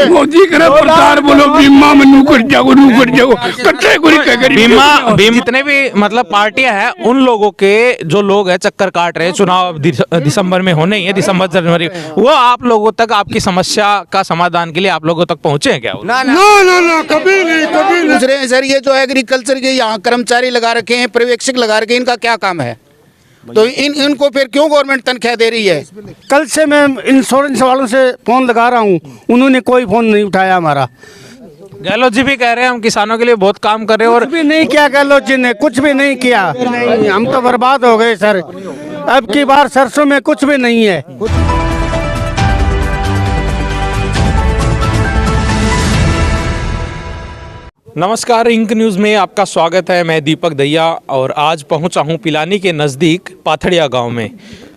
मोदी करे प्रचार बोलो बीमा में नू कर जाओ कट्टे कोई क्या करी बीमा जितने भी मतलब पार्टियां हैं उन लोगों के जो लोग हैं चक्कर काट रहे हैं, चुनाव दिसंबर में होने ही है, दिसंबर जनवरी, वो आप लोगों तक आपकी समस्या का समाधान के लिए आप लोगों तक पहुंचे हैं क्या? ना कभी नहीं पूछ रहे हैं सर। ये जो एग्रीकल्चर के यहाँ कर्मचारी लगा रखे हैं, पर्यवेक्षक लगा रखे हैं, इनका क्या काम है? तो इनको फिर क्यों गवर्नमेंट तनख्वाह दे रही है? कल से मैं इंश्योरेंस वालों से फोन लगा रहा हूँ, उन्होंने कोई फोन नहीं उठाया हमारा। गहलोत जी भी कह रहे हैं हम किसानों के लिए बहुत काम कर रहे हैं, और कुछ भी नहीं किया गहलोत जी ने, कुछ भी नहीं किया। नहीं, हम तो बर्बाद हो गए सर। अब की बार सरसों में कुछ भी नहीं है। नमस्कार, इंक न्यूज़ में आपका स्वागत है। मैं दीपक दहिया और आज पहुंचा हूं पिलानी के नज़दीक पाथड़िया गांव में।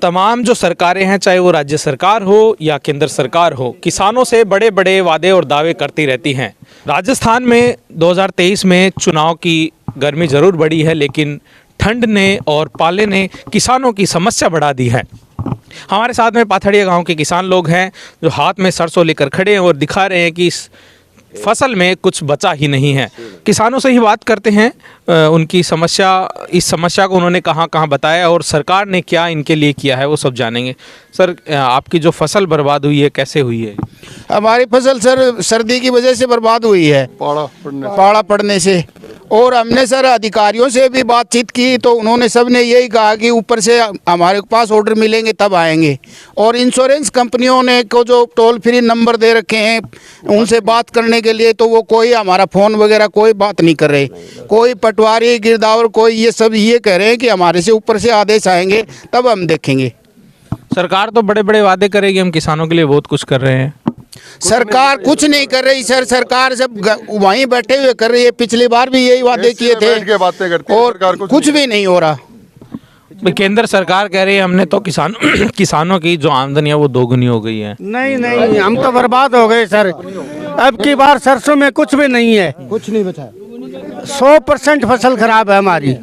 तमाम जो सरकारें हैं, चाहे वो राज्य सरकार हो या केंद्र सरकार हो, किसानों से बड़े बड़े वादे और दावे करती रहती हैं। राजस्थान में 2023 में चुनाव की गर्मी ज़रूर बढ़ी है, लेकिन ठंड ने और पाले ने किसानों की समस्या बढ़ा दी है। हमारे साथ में पाथड़िया गाँव के किसान लोग हैं जो हाथ में सरसों लेकर खड़े हैं और दिखा रहे हैं कि इस फसल में कुछ बचा ही नहीं है। किसानों से ही बात करते हैं, उनकी समस्या, इस समस्या को उन्होंने कहाँ कहाँ बताया और सरकार ने क्या इनके लिए किया है, वो सब जानेंगे। सर, आपकी जो फसल बर्बाद हुई है कैसे हुई है? हमारी फसल सर सर्दी की वजह से बर्बाद हुई है, पाड़ा पड़ने से। और हमने सर अधिकारियों से भी बातचीत की तो उन्होंने सब ने यही कहा कि ऊपर से हमारे पास ऑर्डर मिलेंगे तब आएंगे। और इंश्योरेंस कंपनियों ने को जो टोल फ्री नंबर दे रखे हैं उनसे बात करने के लिए, तो वो कोई हमारा फ़ोन वगैरह कोई बात नहीं कर रहे। कोई पटवारी गिरदावर कोई ये सब ये कह रहे हैं कि हमारे से ऊपर से आदेश आएंगे तब हम देखेंगे। सरकार तो बड़े बड़े वादे करेगी, हम किसानों के लिए बहुत कुछ कर रहे हैं। सरकार कुछ नहीं कर रही सर। सरकार सब वहीं बैठे हुए कर रही है। पिछली बार भी यही वादे किए थे और कुछ भी नहीं हो रहा। केंद्र सरकार कह रही है हमने तो किसानों की जो आमदनी है वो दोगुनी हो गई है। नहीं, हम तो बर्बाद हो गए सर। अब की बार सरसों में कुछ भी नहीं है, कुछ नहीं बचा। 100% फसल खराब है हमारी।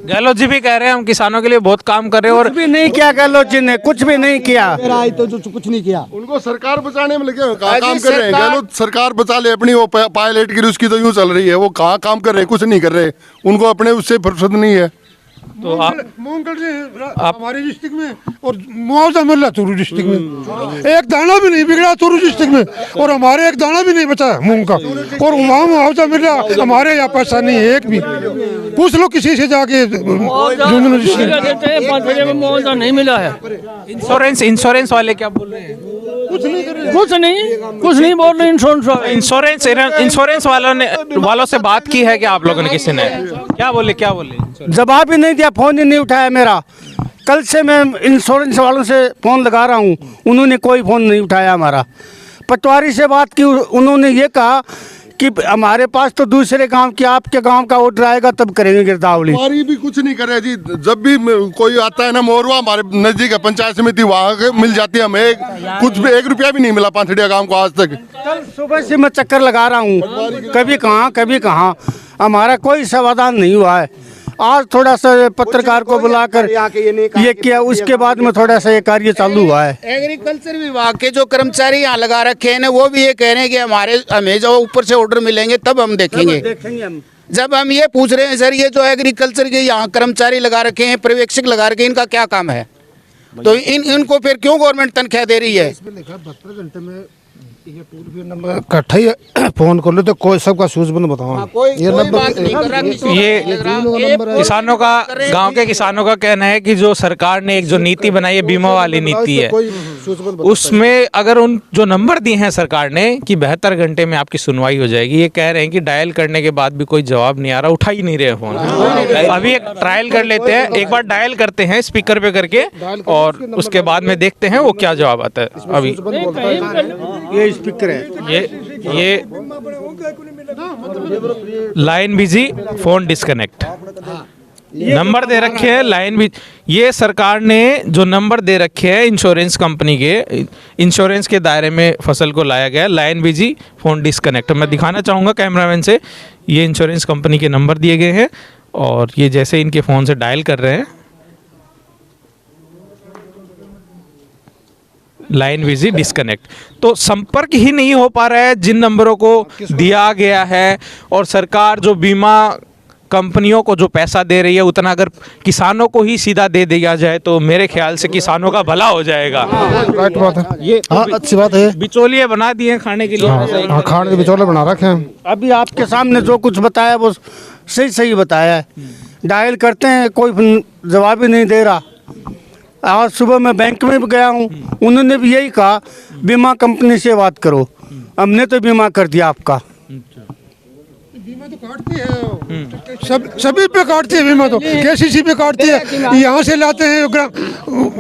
गहलोत जी भी कह रहे हैं हम किसानों के लिए बहुत काम कर रहे हैं, और कुछ भी नहीं किया गहलोत जी ने, कुछ भी नहीं किया। तो जो कुछ नहीं किया, उनको सरकार बचाने में लगे हुए, कहाँ काम कर रहे हैं? गहलोत सरकार बचा ले अपनी, वो पायलट की उसकी तो यूं चल रही है, वो कहाँ काम कर रहे हैं? कुछ नहीं कर रहे, उनको अपने उससे फुर्सत नहीं है। तो आप हमारे डिस्ट्रिक्ट में और मुआवजा मिल रहा चूरू डिस्ट्रिक्ट में, एक दाना भी नहीं बिगड़ा चूरू डिस्ट्रिक्ट में, और हमारे एक दाना भी नहीं बचा है मूंग का, और वहाँ मुआवजा मिल रहा, हमारे यहाँ पैसा नहीं है एक भी। पूछ लो किसी से जाके, मुआवजा नहीं मिला है। इंश्योरेंस वाले क्या बोल रहे हैं? कुछ नहीं बोल रहे। इंश्योरेंस वालों से बात की है क्या आप लोगों ने? किसी ने क्या बोले? जवाब ही नहीं दिया, फोन ही नहीं उठाया मेरा। कल से मैं इंश्योरेंस वालों से फोन लगा रहा हूँ, उन्होंने कोई फोन नहीं उठाया हमारा। पटवारी से बात की, उन्होंने ये कहा कि हमारे पास तो दूसरे गांव की, आपके गांव का ऑर्डर आएगा तब करेंगे गिरदावरी। हमारी भी कुछ नहीं कर रहे जी। जब भी कोई आता है ना मोरवा, हमारे नजदीक है पंचायत समिति, वहाँ मिल जाती है हमें। कुछ भी 1 रुपया भी नहीं मिला पाथड़िया गांव को आज तक। कल सुबह से मैं चक्कर लगा रहा हूँ, कभी कहाँ हमारा कोई समाधान नहीं हुआ है। आज थोड़ा सा पत्रकार को बुलाकर ये किया, उसके बाद में थोड़ा सा ये कार्य चालू हुआ है। एग्रीकल्चर विभाग के जो कर्मचारी यहाँ लगा रखे हैं ना, वो भी ये कह रहे हैं कि हमें जो ऊपर से ऑर्डर मिलेंगे तब हम देखेंगे। जब हम ये पूछ रहे हैं सर, ये जो एग्रीकल्चर के यहाँ कर्मचारी लगा रखे हैं, पर्यवेक्षक लगा रखे हैं, इनका क्या काम है? तो इनको फिर क्यों गवर्नमेंट तनख्वाह दे रही है? 72 घंटे में ये पूरी नंबर इकट्ठा ही फोन कर लो तो कोई सबका सूझ बन बताओ। ये किसानों का, गांव के किसानों का कहना है कि जो सरकार ने एक जो नीति बनाई है, बीमा वाली नीति है, उसमें अगर उन जो नंबर दिए हैं सरकार ने कि 72 घंटे में आपकी सुनवाई हो जाएगी, ये कह रहे हैं कि डायल करने के बाद भी कोई जवाब नहीं आ रहा, उठा ही नहीं रहे फोन। अभी एक ट्रायल कर लेते हैं, एक बार डायल करते हैं स्पीकर पे करके, और उसके बाद में देखते हैं वो क्या जवाब आता है। अभी ये स्पीकर है, ये line busy, phone disconnect, number दे रखे हैं लाइन भी। ये सरकार ने जो नंबर दे रखे हैं इंश्योरेंस कंपनी के, इंश्योरेंस के दायरे में फसल को लाया गया, लाइन बिजी, फोन डिस्कनेक्ट। मैं दिखाना चाहूँगा कैमरामैन से, ये इंश्योरेंस कंपनी के नंबर दिए गए हैं और ये जैसे इनके फ़ोन से डायल कर रहे हैं, लाइन बिजी डिस्कनेक्ट। तो संपर्क ही नहीं हो पा रहा है जिन नंबरों को दिया गया है, और सरकार जो बीमा कंपनियों को जो पैसा दे रही है उतना अगर किसानों को ही सीधा दे दिया जाए तो मेरे ख्याल से किसानों का भला हो जाएगा। राइट बात है, ये हाँ अच्छी बात है। बिचौलिए बना दिए हैं खाने के लिए। हाँ खाने के बिचौले बना रखे हैं। अभी आपके सामने जो कुछ बताया वो सही सही बताया है। डायल करते हैं कोई जवाब ही नहीं दे रहा। आज सुबह मैं बैंक में भी गया हूँ, उन्होंने भी यही कहा बीमा कंपनी से बात करो। हमने तो बीमा कर दिया आपका। बीमा तो काटती है, सभी पे काटती है बीमा, तो केसीसी पे काटती है, यहाँ से लाते हैं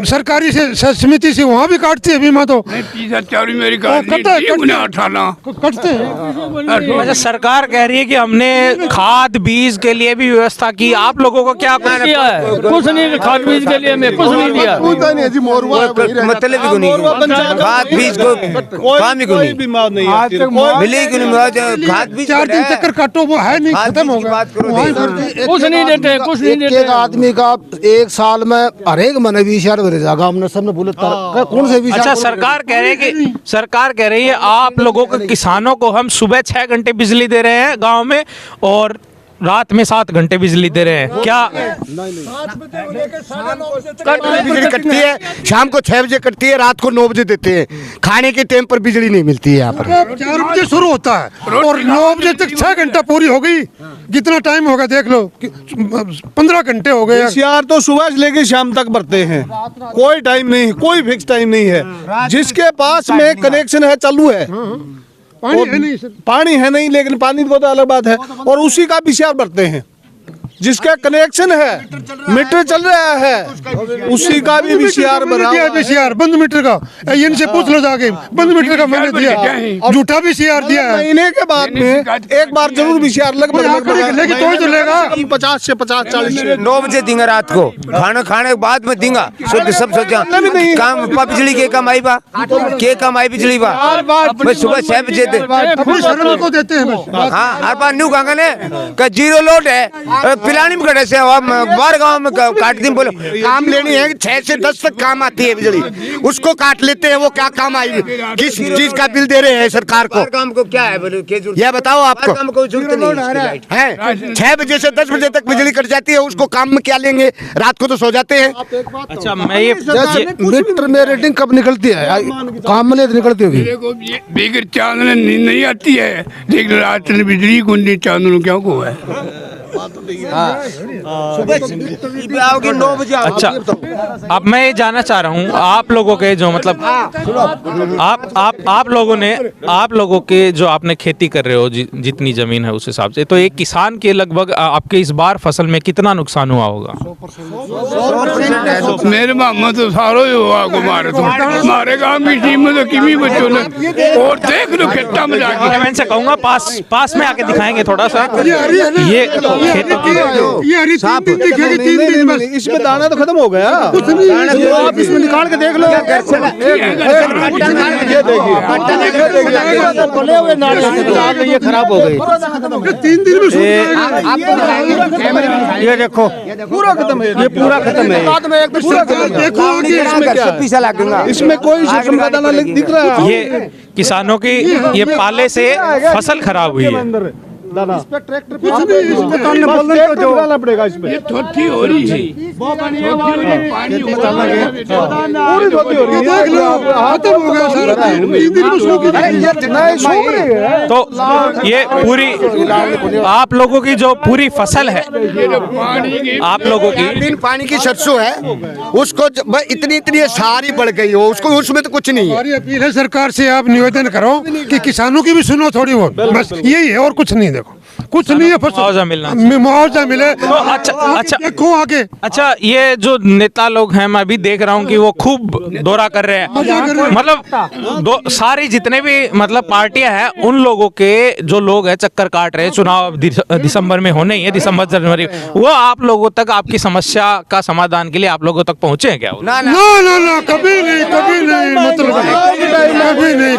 सरकारी से समिति से, वहाँ भी काटती है बीमा। तो मेरी कटते हैं। अच्छा, सरकार कह रही है कि हमने खाद बीज के लिए भी व्यवस्था की, आप लोगों को क्या किया है? कुछ नहीं, खाद बीज के लिए मैं कुछ नहीं दिया। मतलब ही नहीं, खाद बीज को काम ही नहीं मिली, खाद बीज 4 दिन चक्कर काटो वो है नहीं, खत्म हो गया। कुछ नहीं देते, कुछ नहीं देते। एक आदमी का 1 साल में हर एक महीने 20,000 भरे जाएगा। हमने सबने बोले कौन से 20,000? अच्छा, सरकार कह रही है आप लोगों को, किसानों को हम सुबह 6 घंटे बिजली दे रहे हैं गांव में और रात में 7 घंटे बिजली दे रहे हैं। क्या बिजली कटती है? शाम को 6 बजे कटती है, रात को 9 बजे देते हैं। खाने के टाइम पर बिजली नहीं मिलती है यहाँ पर। 4 बजे शुरू होता है और 9 बजे तक 6 घंटा पूरी हो गई। कितना टाइम होगा देख लो, 15 घंटे हो गए। यार तो सुबह से लेके शाम तक भरते हैं, कोई टाइम नहीं, कोई फिक्स टाइम नहीं है। जिसके पास में कनेक्शन है चालू है, पानी है नहीं, लेकिन पानी को तो अलग बात है, और उसी का विचार भरते हैं। जिसका कनेक्शन है, मीटर चल रहा है, उसी का भी विचार बना। बंद मीटर का इनसे पूछ लो जाके, बंद मीटर का मैंने दिया, झूठा विचार दिया है। महीने के बाद में एक बार जरूर विचार लगभग लेकिन तो ही तो लेगा 50 से 50-40। 9 बजे देंगे रात को, खाने के बाद में देंगा। सब सोचा काम बिजली के कमाई बा, के कमाई बिजली बा, मैं सुबह 6 बजे को देते हैं। हाँ, हर बार न्यू कांगन है 0 लोड है, पिलानी में कटे से बाहर गाँव में काट दी। बोलो काम लेनी है 6 से 10 तक काम आती है बिजली, उसको काट लेते हैं। वो क्या काम आएगी? किस चीज का बिल दे रहे हैं सरकार को? काम को क्या है बोलो, यह बताओ आपको। काम को जरूरत नहीं है 6 बजे से 10 बजे तक बिजली कट जाती है, उसको काम में क्या लेंगे? रात को तो सो जाते हैं। अच्छा, मैं ये मीटर में रेटिंग कब निकलती है? काम में निकलती होगी। बिगर चांदन नींद नहीं आती है, लेकिन रात में बिजली को नहीं, चांदन क्या को है। आओगे 9 बजे। अच्छा, अब मैं ये जानना चाह रहा हूँ आप लोगों के जो मतलब आप लोगों के जो आपने खेती कर रहे हो, जितनी जमीन है उस हिसाब से, तो एक किसान के लगभग आपके इस बार फसल में कितना नुकसान हुआ होगा? मेरे मामा तो सारो ही हुआ को मारे, तो हमारे गांव की टीम में तो किमी बच्चों ने, और देख लो खेता में जाके। मैं इनसे कहूँगा पास में आके दिखाएंगे थोड़ा सा ये साहब, 3 दिन में इसमें दाना तो खत्म हो गया। आप इसमें निकाल के देख लो। ये खराब हो गई। 3 दिन में ये देखो पूरा खत्म है, ये पूरा खत्म है। देखो इसमें कोई शीशम का दाना दिख रहा है। ये किसानों की ये पाले से फसल खराब हुई है। ट्रैक्टर कुछ नहीं, इसमें जो डालना पड़ेगा इसमें। ये थोड़ी हो रही है, पूरी धोती हो रही है। खत्म हो गया सारा। 3 दिन में सूख रही है। तो ये पूरी आप लोगों की जो पूरी फसल है, आप लोगों की पानी की सरसों है, उसको इतनी सारी बढ़ गई हो, उसको उसमें तो कुछ नहीं है। हमारी अपील है सरकार से, आप निवेदन करो कि किसानों की भी सुनो थोड़ी बहुत, बस यही है और कुछ नहीं। देखो कुछ नहीं है, मुआवजा मिलना, मुआवजा मिले तो अच्छा देखो आगे। अच्छा, ये जो नेता लोग हैं, मैं अभी देख रहा हूँ कि वो खूब दौरा कर रहे हैं, मतलब सारी जितने भी मतलब पार्टियां हैं, उन लोगों के जो लोग हैं चक्कर काट रहे हैं। चुनाव दिसंबर में होने ही है, दिसंबर जनवरी, वो आप लोगों तक आपकी समस्या का समाधान के लिए आप लोगों तक पहुंचे हैं क्या? ना कभी नहीं मतलब कभी नहीं।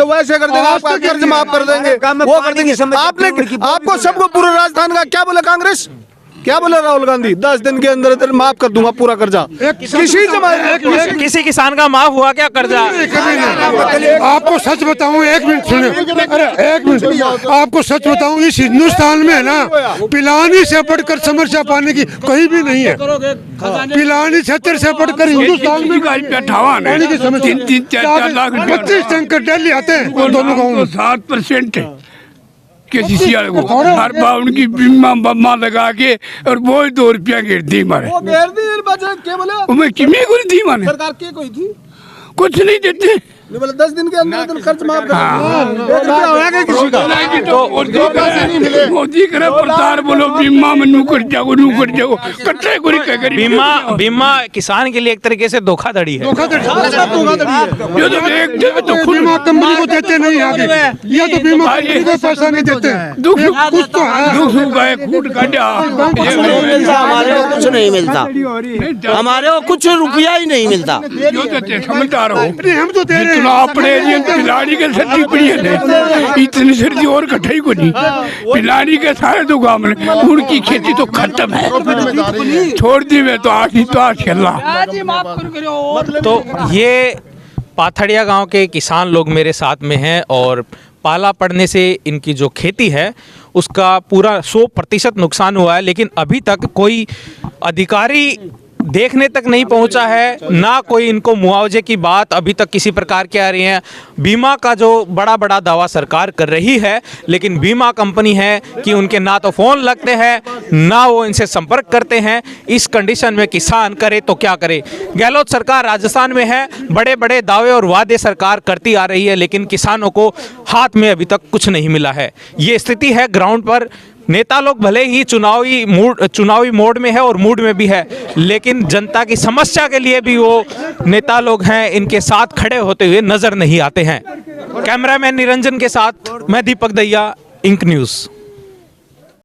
वैसे कर देंगे, आपका कर्ज माफ कर देंगे, वो कर देंगे। आपने आपको सबको पूरे राजस्थान का क्या बोला कांग्रेस? क्या बोले राहुल गांधी? 10 दिन के अंदर अंदर माफ कर दूंगा पूरा कर्जा। किसी किसान का माफ हुआ क्या कर्जा? आपको सच बताऊं, 1 मिनट सुने, अरे 1 मिनट, आपको सच बताऊं, इस हिंदुस्तान में ना पिलानी से बढ़कर समस्या पानी की कहीं भी नहीं है। पिलानी क्षेत्र से बढ़कर हिंदुस्तान में पानी की समस्या 25 टैंकर डेली आते हैं दोनों गाँव में। 7% किसी वाले को हर बार उनकी बीमा बम्मा लगा के और वो 2 रुपया गिर दी मारे। मैं किमी को दी माने सरकार की कोई थी, कुछ नहीं देते। 10 दिन के अंदर खर्च माफ कर किसी का। तो मोदी करे प्रचार बोलो बीमा में नू कर जाओ कट्टे को क्या करी। बीमा किसान के लिए एक तरीके से धोखाधड़ी है। ये तो एक तो बीमा कंपनी को देते नहीं आगे, ये तो बीमा कंपनी को पैसा नहीं देते। दुख कुछ तो है, दुख गए कूट काटा हमारे को कुछ नहीं मिलता, हमारे को कुछ रुपया ही नहीं मिलता। जो देते समझदार हो। हम तो दे रहे हैं। इतना अपने लिए पिलानी के सर्दी पड़ी है, इतनी सर्दी और कटाई को नहीं। पिलानी के सारे तो गाँव में उनकी खेती तो खत्म है, छोड़ दी मैं तो आठ खेलना। तो ये पाथड़िया गांव के किसान लोग मेरे साथ में हैं और पाला पड़ने से इनकी जो खेती है उसका पूरा 100% नुकसान हुआ है, लेकिन अभी तक कोई अधिकारी देखने तक नहीं पहुंचा है, ना कोई इनको मुआवजे की बात अभी तक किसी प्रकार की आ रही है। बीमा का जो बड़ा बड़ा दावा सरकार कर रही है, लेकिन बीमा कंपनी है कि उनके ना तो फ़ोन लगते हैं ना वो इनसे संपर्क करते हैं। इस कंडीशन में किसान करे तो क्या करे। गहलोत सरकार राजस्थान में है, बड़े बड़े दावे और वादे सरकार करती आ रही है, लेकिन किसानों को हाथ में अभी तक कुछ नहीं मिला है। ये स्थिति है ग्राउंड पर। नेता लोग भले ही चुनावी मोड में है और मूड में भी है, लेकिन जनता की समस्या के लिए भी वो नेता लोग हैं, इनके साथ खड़े होते हुए नजर नहीं आते हैं। कैमरामैन निरंजन के साथ मैं दीपक दहिया, इंक न्यूज़।